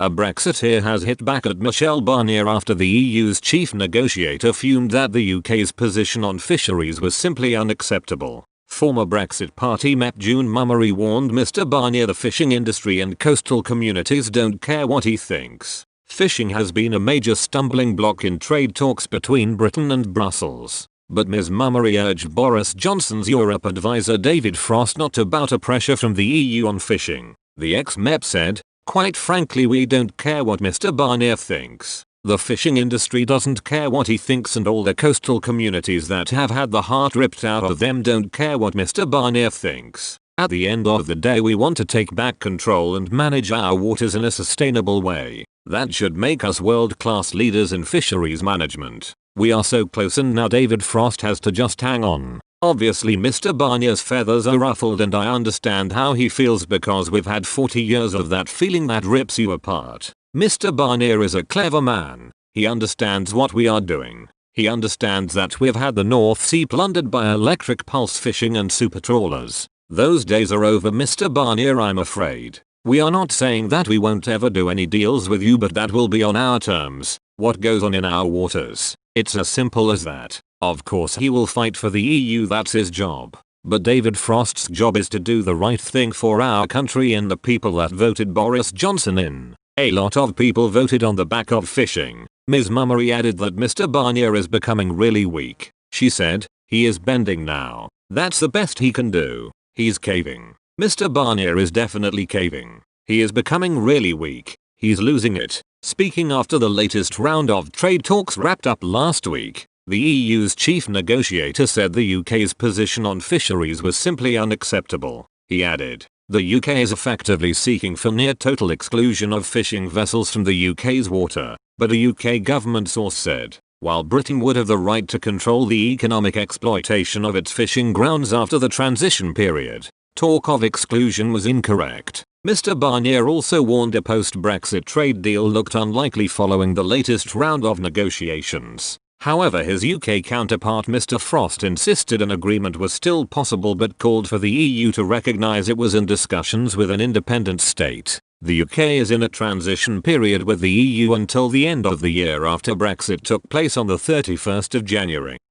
A Brexiteer has hit back at Michel Barnier after the EU's chief negotiator fumed that the UK's position on fisheries was simply unacceptable. Former Brexit Party MEP June Mummery warned Mr Barnier the fishing industry and coastal communities don't care what he thinks. Fishing has been a major stumbling block in trade talks between Britain and Brussels. But Ms Mummery urged Boris Johnson's Europe advisor David Frost not to bow to pressure from the EU on fishing. The ex-MEP said, "Quite frankly, we don't care what Mr Barnier thinks. The fishing industry doesn't care what he thinks, and all the coastal communities that have had the heart ripped out of them don't care what Mr Barnier thinks. At the end of the day, we want to take back control and manage our waters in a sustainable way. That should make us world-class leaders in fisheries management. We are so close, and now David Frost has to just hang on." Obviously Mr Barnier's feathers are ruffled, and I understand how he feels because we've had 40 years of that feeling that rips you apart. Mr Barnier is a clever man. He understands what we are doing. He understands that we've had the North Sea plundered by electric pulse fishing and super trawlers. Those days are over, Mr Barnier, I'm afraid. We are not saying that we won't ever do any deals with you, but that will be on our terms. What goes on in our waters? It's as simple as that. Of course he will fight for the EU, that's his job. But David Frost's job is to do the right thing for our country and the people that voted Boris Johnson in. A lot of people voted on the back of fishing. Ms Mummery added that Mr Barnier is becoming really weak. She said, "He is bending now. That's the best he can do. He's caving. Mr Barnier is definitely caving. He is becoming really weak. He's losing it." Speaking after the latest round of trade talks wrapped up last week, the EU's chief negotiator said the UK's position on fisheries was simply unacceptable. He added, "The UK is effectively seeking for near total exclusion of fishing vessels from the UK's water," but a UK government source said, while Britain would have the right to control the economic exploitation of its fishing grounds after the transition period, talk of exclusion was incorrect. Mr Barnier also warned a post-Brexit trade deal looked unlikely following the latest round of negotiations. However, his UK counterpart Mr Frost insisted an agreement was still possible, but called for the EU to recognise it was in discussions with an independent state. The UK is in a transition period with the EU until the end of the year after Brexit took place on the 31st of January.